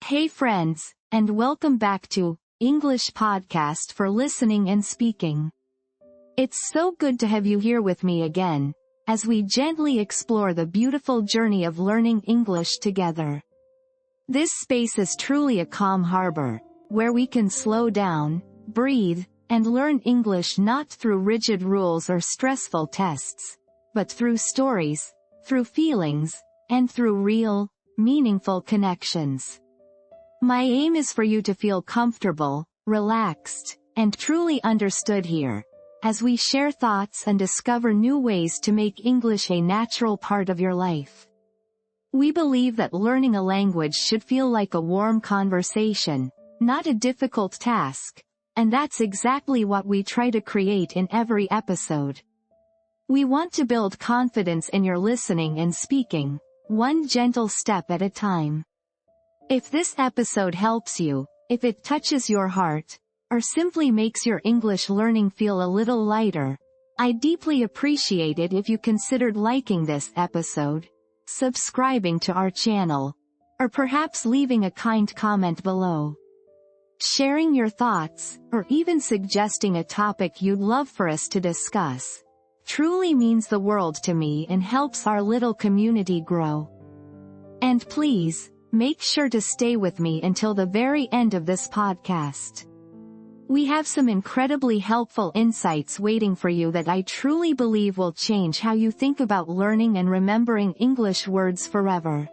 Hey friends, and welcome back to English Podcast for Listening and Speaking. It's so good to have you here with me again, as we gently explore the beautiful journey of learning English together. This space is truly a calm harbor, where we can slow down, breathe, and learn English not through rigid rules or stressful tests, but through stories, through feelings, and through real, meaningful connections. My aim is for you to feel comfortable, relaxed, and truly understood here, as we share thoughts and discover new ways to make English a natural part of your life. We believe that learning a language should feel like a warm conversation, not a difficult task, and that's exactly what we try to create in every episode. We want to build confidence in your listening and speaking, one gentle step at a time. If this episode helps you, if it touches your heart, or simply makes your English learning feel a little lighter, I'd deeply appreciate it if you considered liking this episode, subscribing to our channel, or perhaps leaving a kind comment below. Sharing your thoughts, or even suggesting a topic you'd love for us to discuss, truly means the world to me and helps our little community grow. And please, make sure to stay with me until the very end of this podcast. We have some incredibly helpful insights waiting for you that I truly believe will change how you think about learning and remembering English words forever.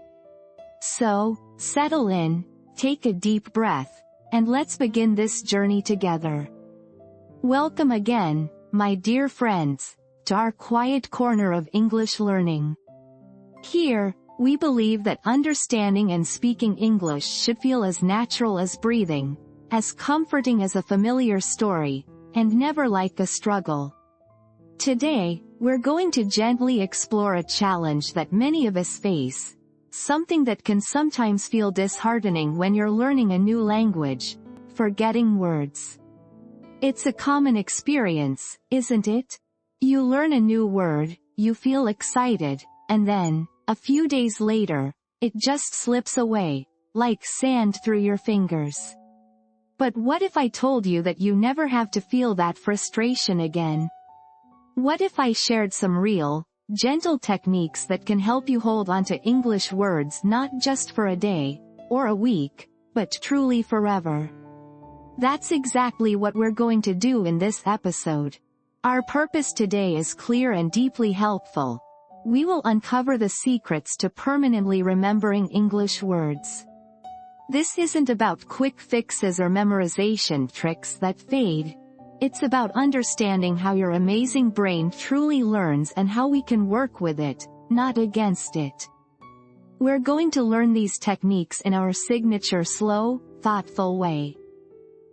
So, settle in, take a deep breath, and let's begin this journey together. Welcome again, my dear friends, to our quiet corner of English learning. Here, we believe that understanding and speaking English should feel as natural as breathing, as comforting as a familiar story, and never like a struggle. Today, we're going to gently explore a challenge that many of us face, something that can sometimes feel disheartening when you're learning a new language: forgetting words. It's a common experience, isn't it? You learn a new word, you feel excited, and then, a few days later, it just slips away, like sand through your fingers. But what if I told you that you never have to feel that frustration again? What if I shared some real, gentle techniques that can help you hold onto English words not just for a day, or a week, but truly forever? That's exactly what we're going to do in this episode. Our purpose today is clear and deeply helpful. We will uncover the secrets to permanently remembering English words. This isn't about quick fixes or memorization tricks that fade. It's about understanding how your amazing brain truly learns and how we can work with it, not against it. We're going to learn these techniques in our signature slow, thoughtful way.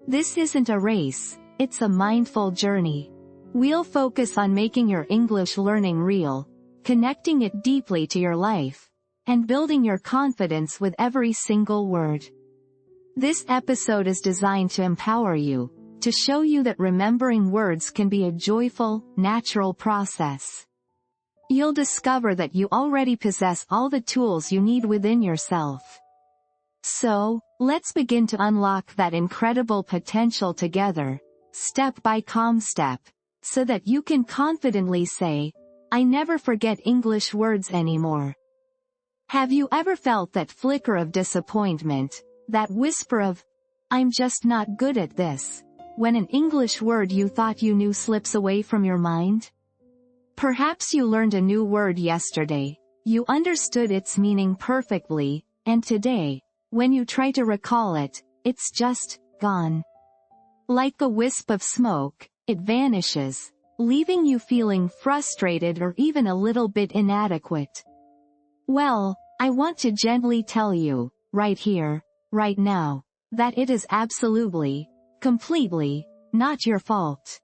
This isn't a race, it's a mindful journey. We'll focus on making your English learning real, connecting it deeply to your life, and building your confidence with every single word. This episode is designed to empower you, to show you that remembering words can be a joyful, natural process. You'll discover that you already possess all the tools you need within yourself. So, let's begin to unlock that incredible potential together, step by step, so that you can confidently say, "I never forget English words anymore." Have you ever felt that flicker of disappointment, that whisper of, "I'm just not good at this," when an English word you thought you knew slips away from your mind? Perhaps you learned a new word yesterday, you understood its meaning perfectly, and today, when you try to recall it, it's just gone. Like a wisp of smoke, it vanishes, leaving you feeling frustrated or even a little bit inadequate. Well, I want to gently tell you, right here, right now, that it is absolutely, completely, not your fault.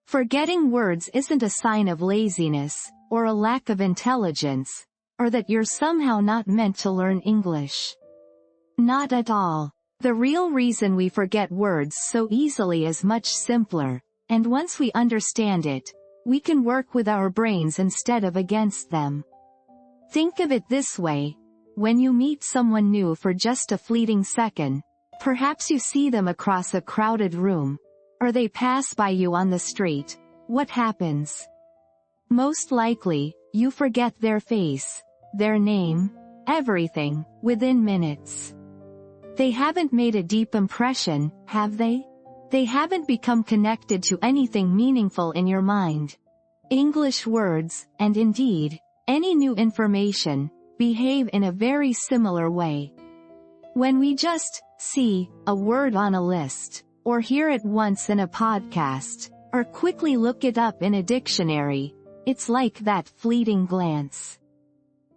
Forgetting words isn't a sign of laziness, or a lack of intelligence, or that you're somehow not meant to learn English. Not at all. The real reason we forget words so easily is much simpler, and once we understand it, we can work with our brains instead of against them. Think of it this way. when you meet someone new for just a fleeting second, perhaps you see them across a crowded room, or they pass by you on the street, what happens? Most likely, you forget their face, their name, everything, within minutes. They haven't made a deep impression, have they? They haven't become connected to anything meaningful in your mind. English words, and indeed, any new information, behave in a very similar way. When we just see a word on a list, or hear it once in a podcast, or quickly look it up in a dictionary, it's like that fleeting glance.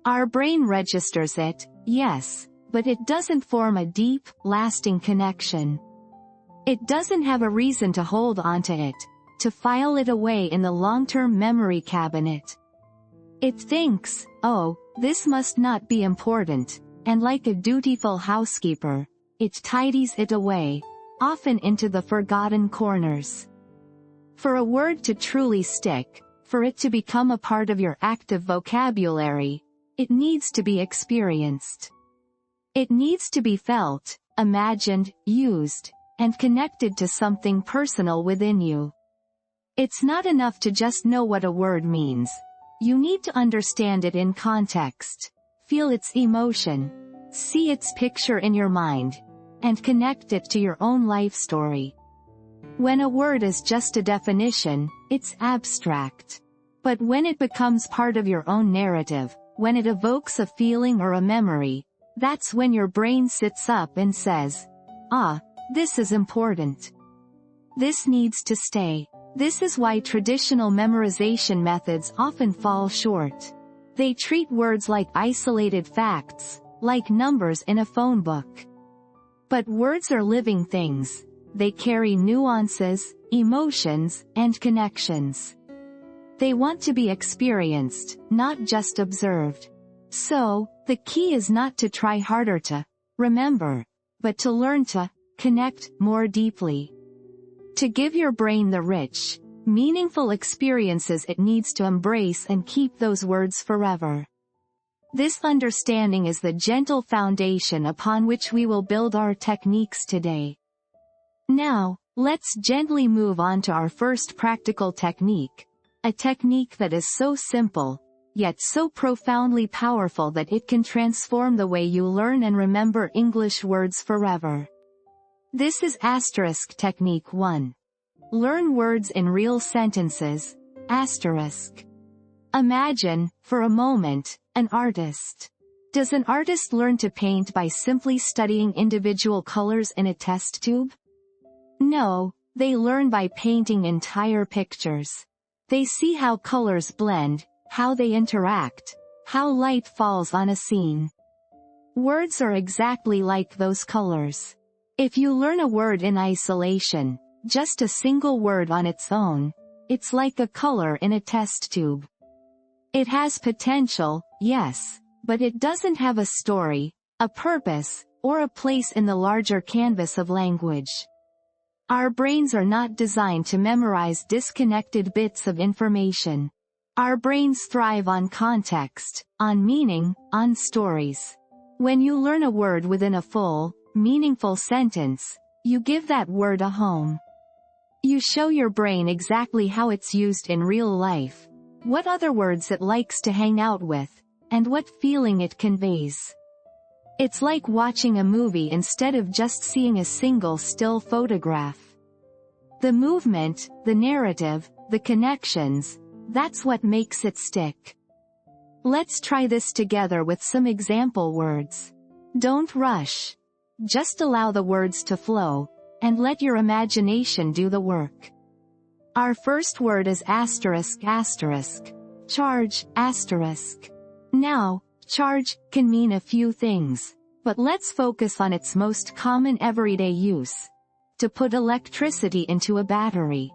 Our brain registers it, yes, but it doesn't form a deep, lasting connection. It doesn't have a reason to hold onto it, to file it away in the long-term memory cabinet. It thinks, oh, this must not be important, and like a dutiful housekeeper, it tidies it away, often into the forgotten corners. For a word to truly stick, for it to become a part of your active vocabulary, it needs to be experienced. It needs to be felt, imagined, used, and connected to something personal within you. It's not enough to just know what a word means. You need to understand it in context, feel its emotion, see its picture in your mind, and connect it to your own life story. When a word is just a definition, it's abstract. But when it becomes part of your own narrative, when it evokes a feeling or a memory, that's when your brain sits up and says, ah, this is important. This needs to stay. This is why traditional memorization methods often fall short. They treat words like isolated facts, like numbers in a phone book. But words are living things. They carry nuances, emotions, and connections. They want to be experienced, not just observed. So, the key is not to try harder to remember, but to learn to connect more deeply. To give your brain the rich, meaningful experiences it needs to embrace and keep those words forever. This understanding is the gentle foundation upon which we will build our techniques today. Now, let's gently move on to our first practical technique, a technique that is so simple, yet so profoundly powerful that it can transform the way you learn and remember English words forever. This is asterisk technique 1. Learn words in real sentences, asterisk. Imagine, for a moment, an artist. Does an artist learn to paint by simply studying individual colors in a test tube? No, they learn by painting entire pictures. They see how colors blend, how they interact, how light falls on a scene. Words are exactly like those colors. If you learn a word in isolation, just a single word on its own, it's like a color in a test tube. It has potential, yes, but it doesn't have a story, a purpose, or a place in the larger canvas of language. Our brains are not designed to memorize disconnected bits of information. Our brains thrive on context, on meaning, on stories. When you learn a word within a full, meaningful sentence, you give that word a home. You show your brain exactly how it's used in real life, what other words it likes to hang out with, and what feeling it conveys. It's like watching a movie instead of just seeing a single still photograph. The movement, the narrative, the connections, that's what makes it stick. Let's try this together with some example words. Don't rush. Just allow the words to flow, and let your imagination do the work. Our first word is asterisk asterisk. Charge, asterisk. Now, charge can mean a few things, but let's focus on its most common everyday use. To put electricity into a battery.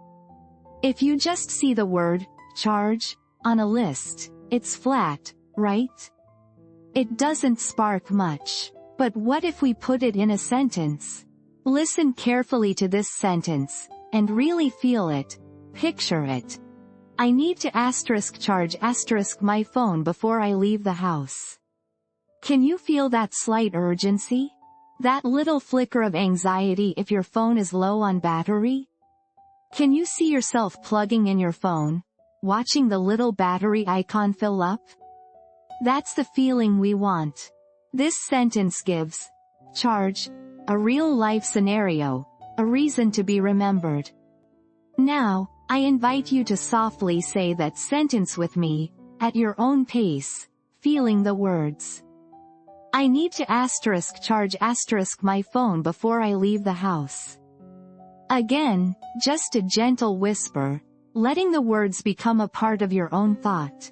If you just see the word, charge, on a list, it's flat, right? It doesn't spark much. But what if we put it in a sentence? Listen carefully to this sentence, and really feel it, picture it. I need to asterisk charge asterisk my phone before I leave the house. Can you feel that slight urgency? That little flicker of anxiety if your phone is low on battery? Can you see yourself plugging in your phone, watching the little battery icon fill up? That's the feeling we want. This sentence gives charge a real-life scenario, a reason to be remembered. Now, I invite you to softly say that sentence with me, at your own pace, feeling the words. I need to charge my phone before I leave the house. Again, just a gentle whisper, letting the words become a part of your own thought.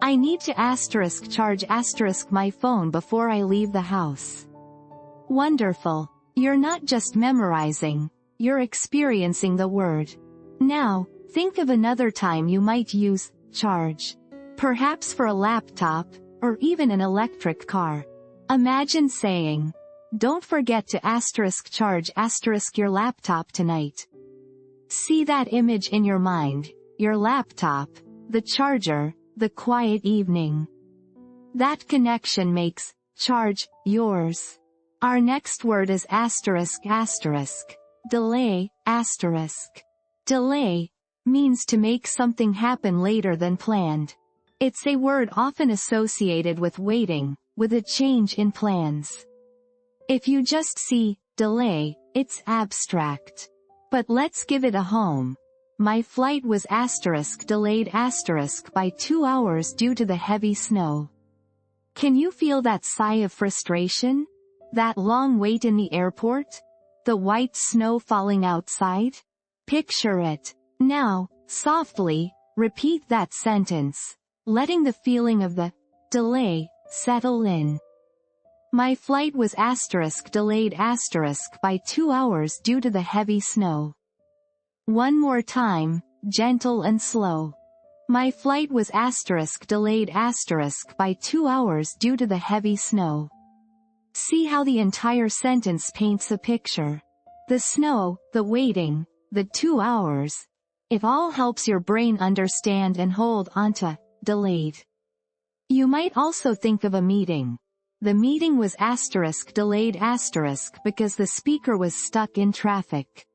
I need to charge my phone before I leave the house. Wonderful. You're not just memorizing, you're experiencing the word. Now, think of another time you might use charge. Perhaps for a laptop, or even an electric car. Imagine saying, don't forget to charge your laptop tonight. See that image in your mind, your laptop, the charger, the quiet evening. That connection makes charge yours. Our next word is delay, Delay means to make something happen later than planned. It's a word often associated with waiting, with a change in plans. If you just see delay, it's abstract. But let's give it a home. My flight was delayed by 2 hours due to the heavy snow. Can you feel that sigh of frustration? That long wait in the airport? The white snow falling outside? Picture it. Now, softly, repeat that sentence, letting the feeling of the delay settle in. My flight was delayed by 2 hours due to the heavy snow. One more time, gentle and slow. My flight was delayed by 2 hours due to the heavy snow. See how the entire sentence paints a picture. The snow, the waiting, the 2 hours. It all helps your brain understand and hold onto delayed. You might also think of a meeting. The meeting was delayed because the speaker was stuck in traffic.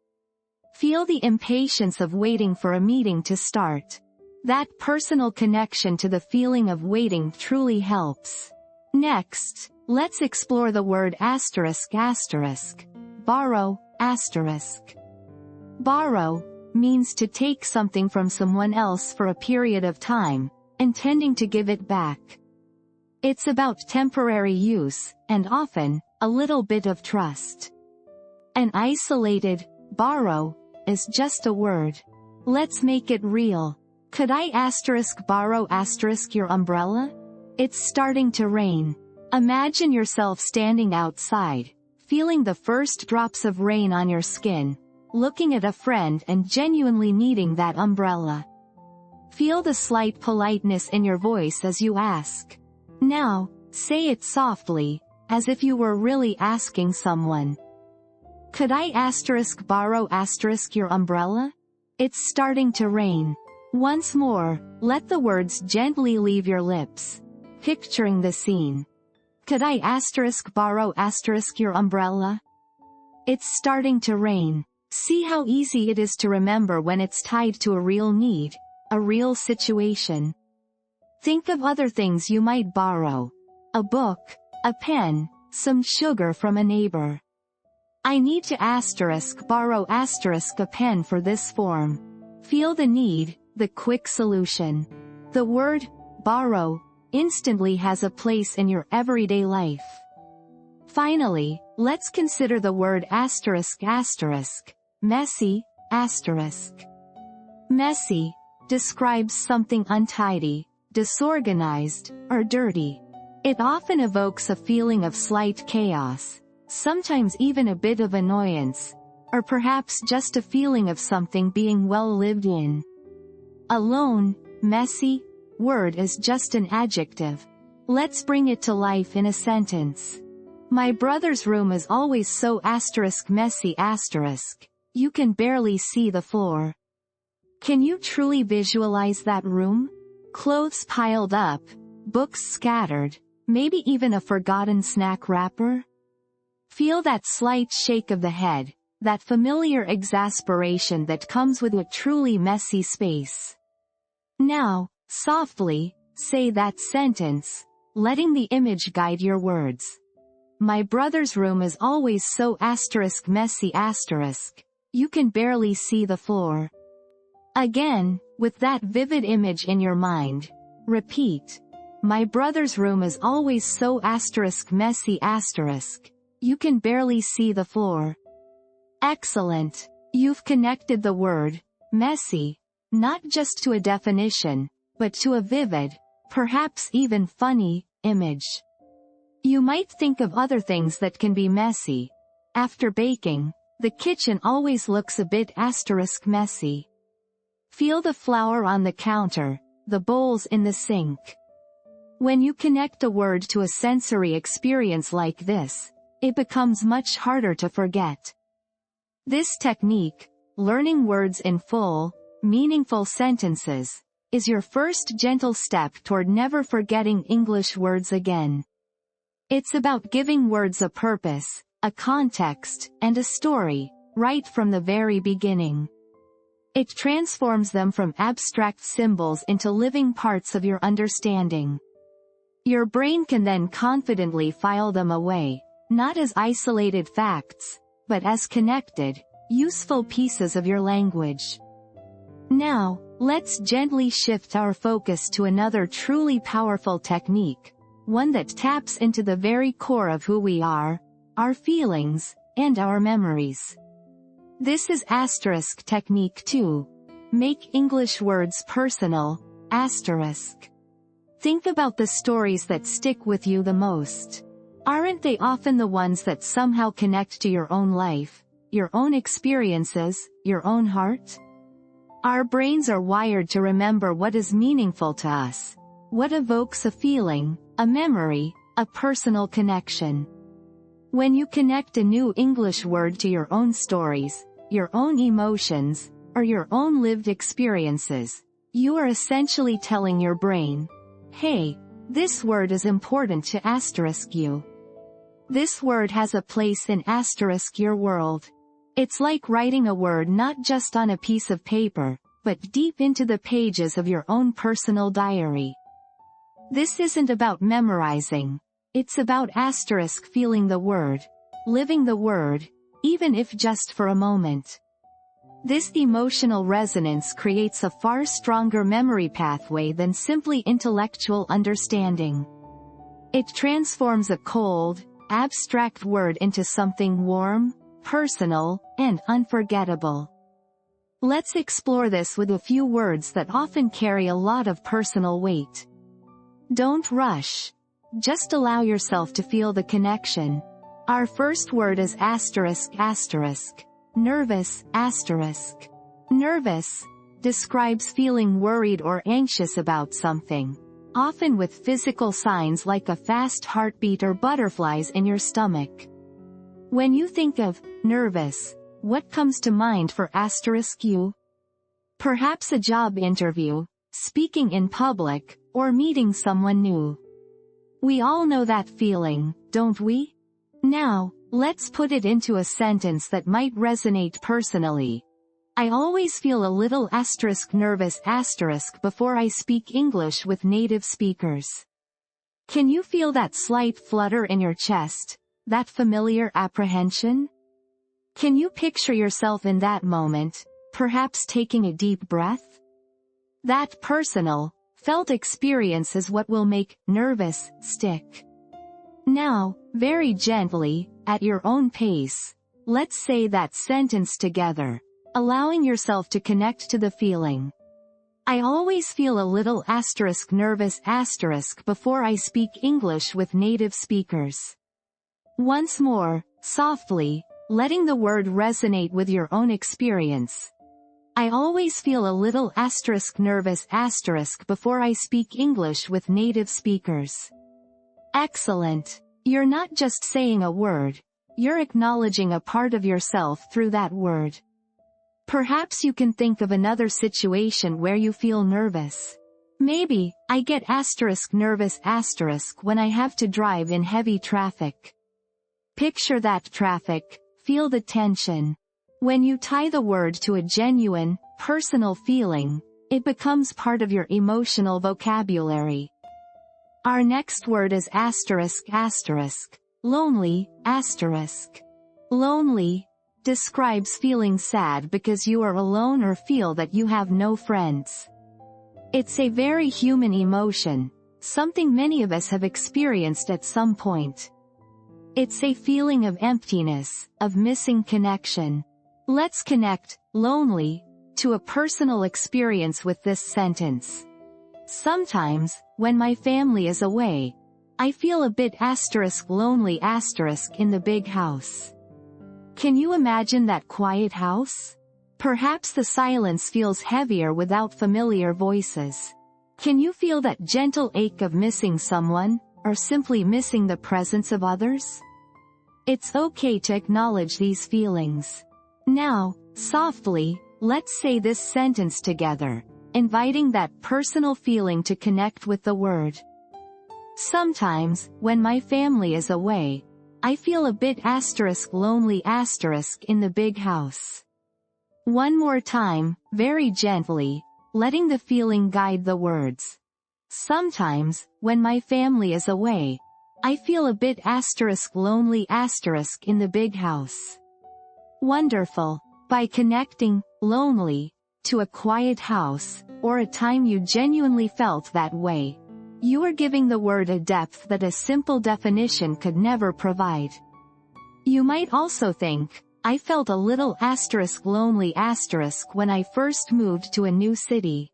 Feel the impatience of waiting for a meeting to start. That personal connection to the feeling of waiting truly helps. Next, let's explore the word borrow, Borrow means to take something from someone else for a period of time, intending to give it back. It's about temporary use, and often, a little bit of trust. An isolated borrow is just a word. Let's make it real. Could I borrow your umbrella? It's starting to rain. Imagine yourself standing outside, feeling the first drops of rain on your skin, looking at a friend and genuinely needing that umbrella. Feel the slight politeness in your voice as you ask. Now, say it softly, as if you were really asking someone. Could I borrow your umbrella? It's starting to rain. Once more, let the words gently leave your lips, picturing the scene. Could I borrow your umbrella? It's starting to rain. See how easy it is to remember when it's tied to a real need, a real situation. Think of other things you might borrow. A book, a pen, some sugar from a neighbor. I need to borrow a pen for this form. Feel the need, the quick solution. The word borrow instantly has a place in your everyday life. Finally, let's consider the word messy, Messy describes something untidy, disorganized, or dirty. It often evokes a feeling of slight chaos, sometimes even a bit of annoyance, or perhaps just a feeling of something being well lived in. A lone, messy word is just an adjective. Let's bring it to life in a sentence. My brother's room is always so messy. You can barely see the floor. Can you truly visualize that room? Clothes piled up, books scattered, Maybe even a forgotten snack wrapper? Feel that slight shake of the head, that familiar exasperation that comes with a truly messy space. Now, softly, say that sentence, letting the image guide your words. My brother's room is always so messy. You can barely see the floor. Again, with that vivid image in your mind, repeat. My brother's room is always so messy. You can barely see the floor. Excellent. You've connected the word, messy, not just to a definition, but to a vivid, perhaps even funny, image. You might think of other things that can be messy. After baking, the kitchen always looks a bit messy. Feel the flour on the counter, the bowls in the sink. When you connect a word to a sensory experience like this, it becomes much harder to forget. This technique, learning words in full, meaningful sentences, is your first gentle step toward never forgetting English words again. It's about giving words a purpose, a context, and a story, right from the very beginning. It transforms them from abstract symbols into living parts of your understanding. Your brain can then confidently file them away, not as isolated facts, but as connected, useful pieces of your language. Now, let's gently shift our focus to another truly powerful technique, one that taps into the very core of who we are, our feelings, and our memories. This is technique 2. Make English words personal, Think about the stories that stick with you the most. Aren't they often the ones that somehow connect to your own life, your own experiences, your own heart? Our brains are wired to remember what is meaningful to us, what evokes a feeling, a memory, a personal connection. When you connect a new English word to your own stories, your own emotions, or your own lived experiences, you are essentially telling your brain, hey, this word is important to you. This word has a place in your world. It's like writing a word not just on a piece of paper, but deep into the pages of your own personal diary. This isn't about memorizing. It's about feeling the word, living the word, even if just for a moment. This emotional resonance creates a far stronger memory pathway than simply intellectual understanding. It transforms a cold, abstract word into something warm, personal, and unforgettable. Let's explore this with a few words that often carry a lot of personal weight. Don't rush. Just allow yourself to feel the connection. Our first word is nervous, Nervous describes feeling worried or anxious about something, often with physical signs like a fast heartbeat or butterflies in your stomach. When you think of nervous, what comes to mind for you? Perhaps a job interview, speaking in public, or meeting someone new. We all know that feeling, don't we? Now, let's put it into a sentence that might resonate personally. I always feel a little nervous before I speak English with native speakers. Can you feel that slight flutter in your chest, that familiar apprehension? Can you picture yourself in that moment, perhaps taking a deep breath? That personal, felt experience is what will make nervous stick. Now, very gently, at your own pace, let's say that sentence together, allowing yourself to connect to the feeling. I always feel a little nervous before I speak English with native speakers. Once more, softly, letting the word resonate with your own experience. I always feel a little nervous before I speak English with native speakers. Excellent. You're not just saying a word, you're acknowledging a part of yourself through that word. Perhaps you can think of another situation where you feel nervous. Maybe, I get nervous when I have to drive in heavy traffic. Picture that traffic, feel the tension. When you tie the word to a genuine, personal feeling, it becomes part of your emotional vocabulary. Our next word is lonely, Lonely describes feeling sad because you are alone or feel that you have no friends. It's a very human emotion, something many of us have experienced at some point. It's a feeling of emptiness, of missing connection. Let's connect lonely to a personal experience with this sentence. Sometimes, when my family is away, I feel a bit lonely in the big house. Can you imagine that quiet house? Perhaps the silence feels heavier without familiar voices. Can you feel that gentle ache of missing someone, or simply missing the presence of others? It's okay to acknowledge these feelings. Now, softly, let's say this sentence together, inviting that personal feeling to connect with the word. Sometimes, when my family is away, I feel a bit lonely in the big house. One more time, very gently, letting the feeling guide the words. Sometimes, when my family is away, I feel a bit lonely in the big house. Wonderful. By connecting lonely to a quiet house, or a time you genuinely felt that way, you are giving the word a depth that a simple definition could never provide. You might also think, I felt a little lonely when I first moved to a new city.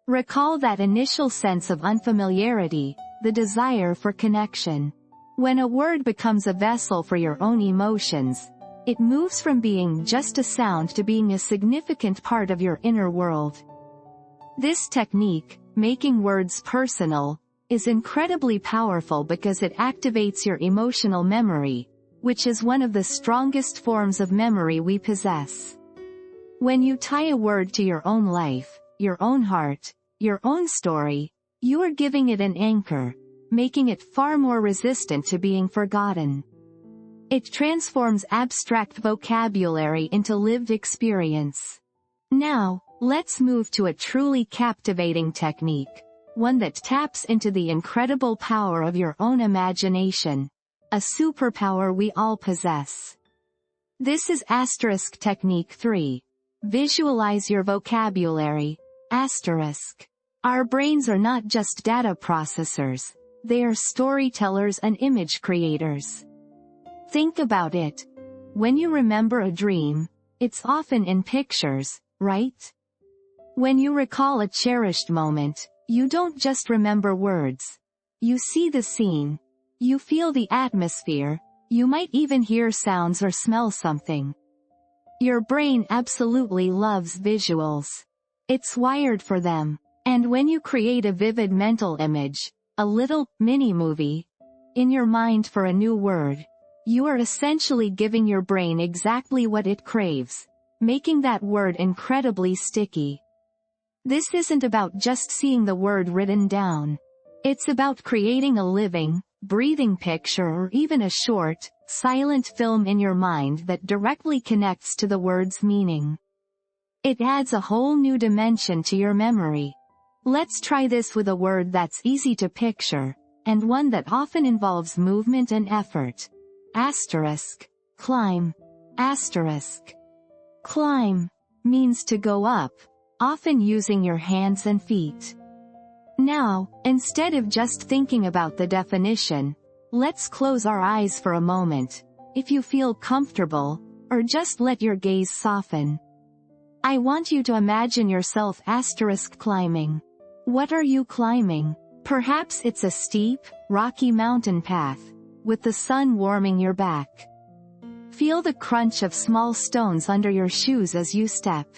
Recall that initial sense of unfamiliarity, the desire for connection. When a word becomes a vessel for your own emotions, it moves from being just a sound to being a significant part of your inner world. This technique, making words personal, is incredibly powerful because it activates your emotional memory, which is one of the strongest forms of memory we possess. When you tie a word to your own life, your own heart, your own story, you are giving it an anchor, making it far more resistant to being forgotten. It transforms abstract vocabulary into lived experience. Now, let's move to a truly captivating technique, one that taps into the incredible power of your own imagination, a superpower we all possess. This is technique 3. Visualize your vocabulary. Our brains are not just data processors, they are storytellers and image creators. Think about it. When you remember a dream, it's often in pictures, right? When you recall a cherished moment, you don't just remember words. You see the scene. You feel the atmosphere. You might even hear sounds or smell something. Your brain absolutely loves visuals. It's wired for them. And when you create a vivid mental image, a little mini-movie, in your mind for a new word, you are essentially giving your brain exactly what it craves, making that word incredibly sticky. This isn't about just seeing the word written down. It's about creating a living, breathing picture or even a short, silent film in your mind that directly connects to the word's meaning. It adds a whole new dimension to your memory. Let's try this with a word that's easy to picture, and one that often involves movement and effort. Climb. Climb means to go up, often using your hands and feet. Now, instead of just thinking about the definition, let's close our eyes for a moment, if you feel comfortable, or just let your gaze soften. I want you to imagine yourself climbing. What are you climbing? Perhaps it's a steep, rocky mountain path, with the sun warming your back. Feel the crunch of small stones under your shoes as you step.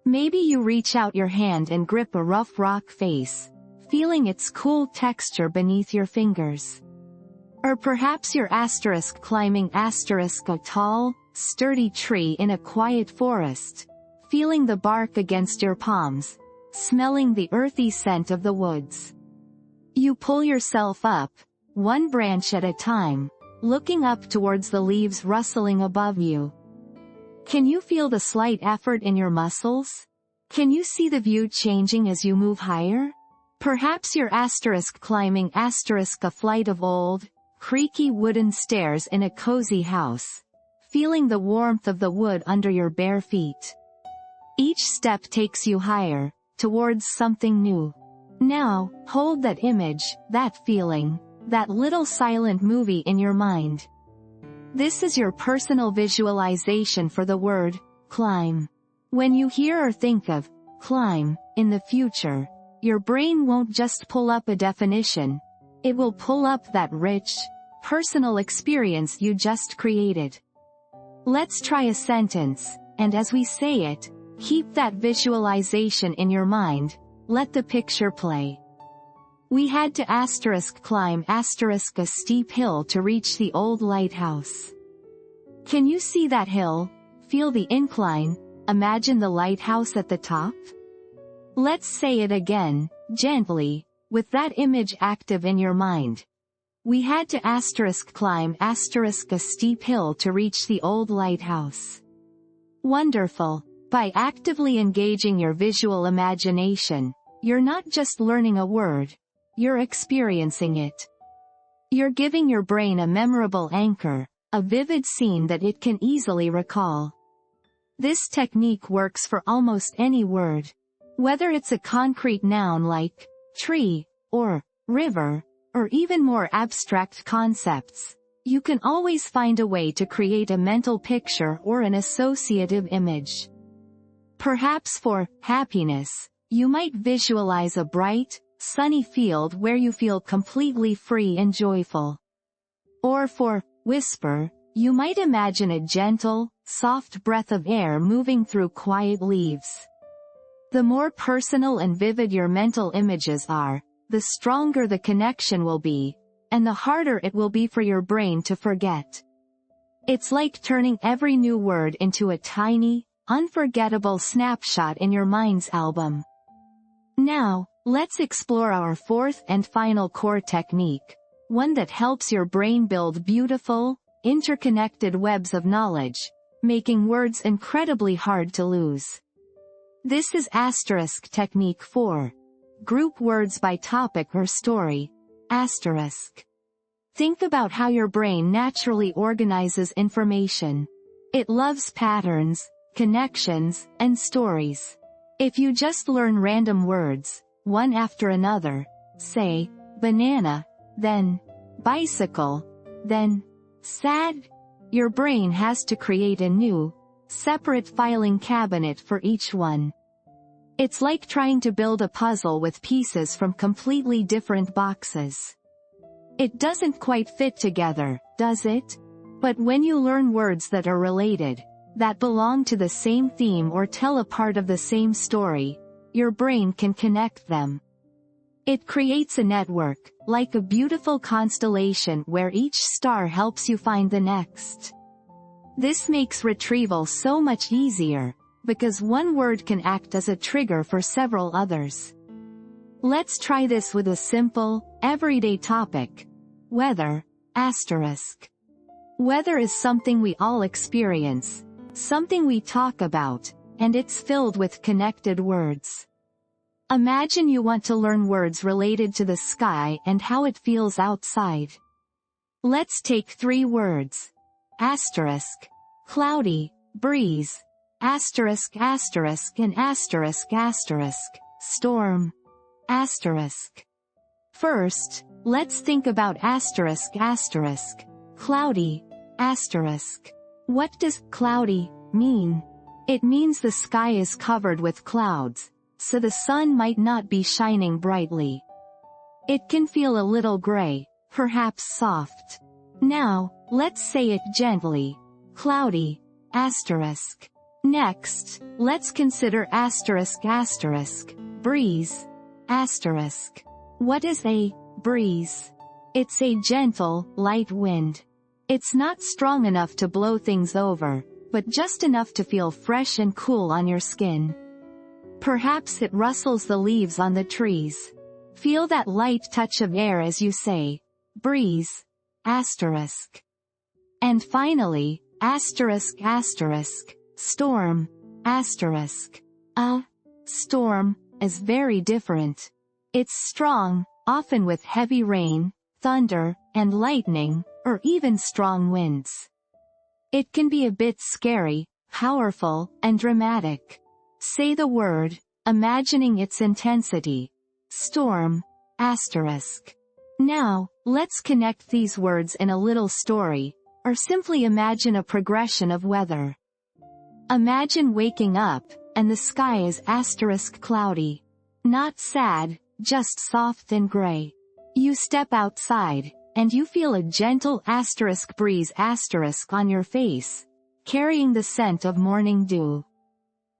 Maybe you reach out your hand and grip a rough rock face, feeling its cool texture beneath your fingers. Or perhaps you're climbing a tall, sturdy tree in a quiet forest, feeling the bark against your palms, smelling the earthy scent of the woods. You pull yourself up, one branch at a time, looking up towards the leaves rustling above you. Can you feel the slight effort in your muscles? Can you see the view changing as you move higher? Perhaps you're climbing a flight of old, creaky wooden stairs in a cozy house, feeling the warmth of the wood under your bare feet. Each step takes you higher, towards something new. Now, hold that image, that feeling, that little silent movie in your mind. This is your personal visualization for the word, climb. When you hear or think of climb in the future, your brain won't just pull up a definition, it will pull up that rich, personal experience you just created. Let's try a sentence, and as we say it, keep that visualization in your mind, let the picture play. We had to climb a steep hill to reach the old lighthouse. Can you see that hill? Feel the incline, imagine the lighthouse at the top? Let's say it again, gently, with that image active in your mind. We had to climb a steep hill to reach the old lighthouse. Wonderful. By actively engaging your visual imagination, you're not just learning a word, you're experiencing it. You're giving your brain a memorable anchor, a vivid scene that it can easily recall. This technique works for almost any word. Whether it's a concrete noun like tree, or river, or even more abstract concepts, you can always find a way to create a mental picture or an associative image. Perhaps for happiness, you might visualize a bright, sunny field where you feel completely free and joyful. Or for whisper, you might imagine a gentle, soft breath of air moving through quiet leaves. The more personal and vivid your mental images are, the stronger the connection will be, and the harder it will be for your brain to forget. It's like turning every new word into a tiny, unforgettable snapshot in your mind's album. Now, let's explore our fourth and final core technique, one that helps your brain build beautiful, interconnected webs of knowledge, making words incredibly hard to lose. This is technique 4. Group words by topic or story. Think about how your brain naturally organizes information. It loves patterns, connections, and stories. If you just learn random words, one after another, say, banana, then, bicycle, then, sad, your brain has to create a new, separate filing cabinet for each one. It's like trying to build a puzzle with pieces from completely different boxes. It doesn't quite fit together, does it? But when you learn words that are related, that belong to the same theme or tell a part of the same story, your brain can connect them. It creates a network, like a beautiful constellation where each star helps you find the next. This makes retrieval so much easier, because one word can act as a trigger for several others. Let's try this with a simple, everyday topic. Weather, Weather is something we all experience, something we talk about, and it's filled with connected words. Imagine you want to learn words related to the sky and how it feels outside. Let's take 3 words. Cloudy, breeze, and storm. First, let's think about cloudy, What does cloudy mean? It means the sky is covered with clouds, so the sun might not be shining brightly. It can feel a little gray, perhaps soft. Now, let's say it gently. Cloudy, Next, let's consider breeze, What is a breeze? It's a gentle, light wind. It's not strong enough to blow things over, but just enough to feel fresh and cool on your skin. Perhaps it rustles the leaves on the trees. Feel that light touch of air as you say, breeze, asterisk. And finally, asterisk asterisk, storm, asterisk. A storm is very different. It's strong, often with heavy rain, thunder, and lightning, or even strong winds. It can be a bit scary, powerful, and dramatic. Say the word, imagining its intensity. Storm, asterisk. Now, let's connect these words in a little story, or simply imagine a progression of weather. Imagine waking up, and the sky is asterisk cloudy. Not sad, just soft and gray. You step outside, and you feel a gentle asterisk breeze asterisk on your face, carrying the scent of morning dew.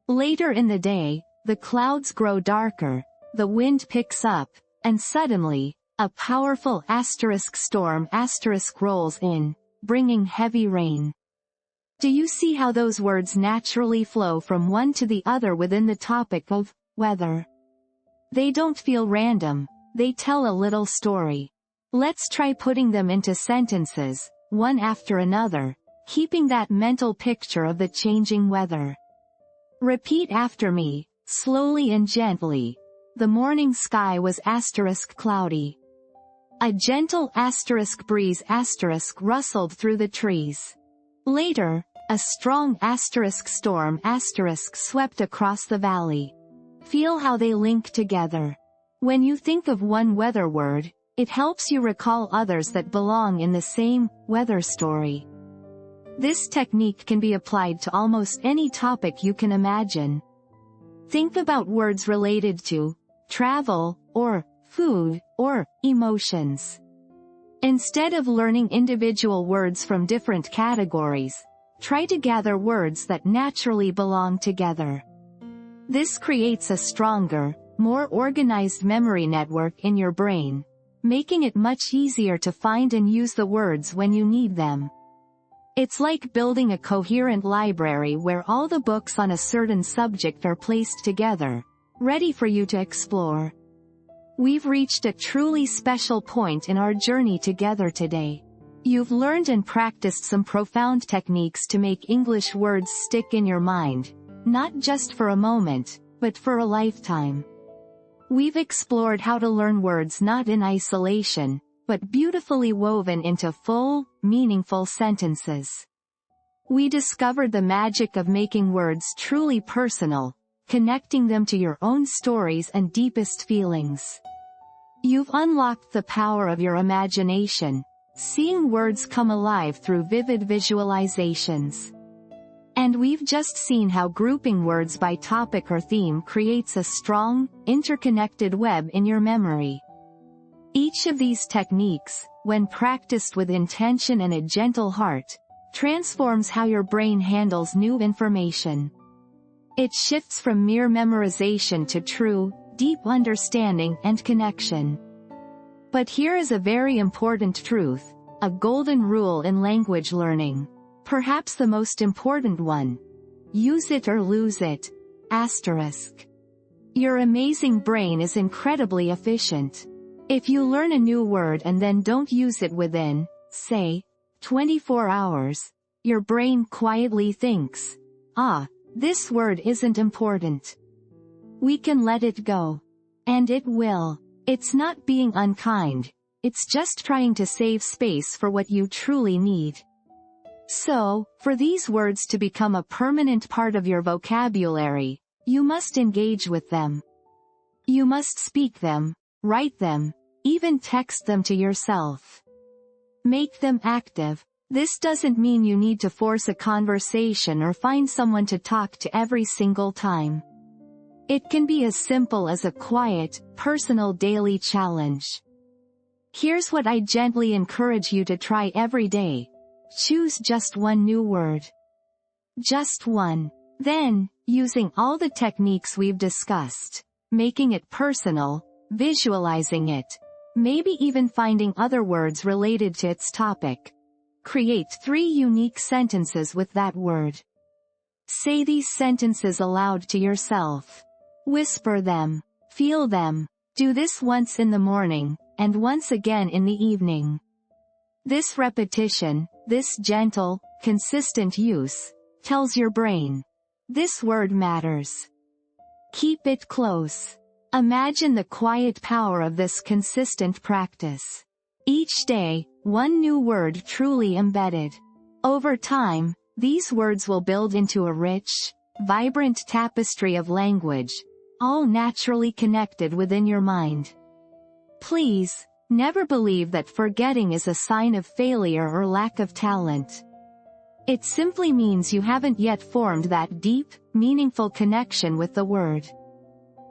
Later in the day, the clouds grow darker, the wind picks up, and suddenly, a powerful asterisk storm asterisk rolls in, bringing heavy rain. Do you see how those words naturally flow from one to the other within the topic of weather? They don't feel random, they tell a little story. Let's try putting them into sentences, one after another, keeping that mental picture of the changing weather. Repeat after me, slowly and gently. The morning sky was asterisk cloudy. A gentle asterisk breeze asterisk rustled through the trees. Later, a strong asterisk storm asterisk swept across the valley. Feel how they link together. When you think of one weather word, it helps you recall others that belong in the same weather story. This technique can be applied to almost any topic you can imagine. Think about words related to travel, or food, or emotions. Instead of learning individual words from different categories, try to gather words that naturally belong together. This creates a stronger, more organized memory network in your brain, making it much easier to find and use the words when you need them. It's like building a coherent library where all the books on a certain subject are placed together, ready for you to explore. We've reached a truly special point in our journey together today. You've learned and practiced some profound techniques to make English words stick in your mind, not just for a moment, but for a lifetime. We've explored how to learn words not in isolation, but beautifully woven into full, meaningful sentences. We discovered the magic of making words truly personal, connecting them to your own stories and deepest feelings. You've unlocked the power of your imagination, seeing words come alive through vivid visualizations. And we've just seen how grouping words by topic or theme creates a strong, interconnected web in your memory. Each of these techniques, when practiced with intention and a gentle heart, transforms how your brain handles new information. It shifts from mere memorization to true, deep understanding and connection. But here is a very important truth, a golden rule in language learning. Perhaps the most important one. Use it or lose it. Asterisk. Your amazing brain is incredibly efficient. If you learn a new word and then don't use it within, say, 24 hours, your brain quietly thinks, this word isn't important. We can let it go. And it will. It's not being unkind, it's just trying to save space for what you truly need. So, for these words to become a permanent part of your vocabulary, you must engage with them. You must speak them, write them, even text them to yourself. Make them active. This doesn't mean you need to force a conversation or find someone to talk to every single time. It can be as simple as a quiet, personal daily challenge. Here's what I gently encourage you to try every day. Choose just one new word. Just one. Then, using all the techniques we've discussed, making it personal, visualizing it, maybe even finding other words related to its topic. Create 3 unique sentences with that word. Say these sentences aloud to yourself. Whisper them. Feel them. Do this once in the morning, and once again in the evening. This repetition, this gentle, consistent use, tells your brain, this word matters. Keep it close. Imagine the quiet power of this consistent practice. Each day, one new word truly embedded. Over time, these words will build into a rich, vibrant tapestry of language, all naturally connected within your mind. Please, never believe that forgetting is a sign of failure or lack of talent. It simply means you haven't yet formed that deep, meaningful connection with the word.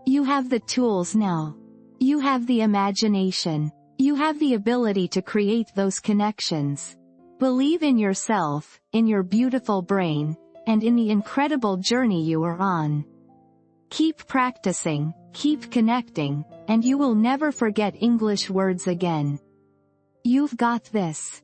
You have the tools now. You have the imagination. You have the ability to create those connections. Believe in yourself, in your beautiful brain, and in the incredible journey you are on. Keep practicing, keep connecting, and you will never forget English words again. You've got this.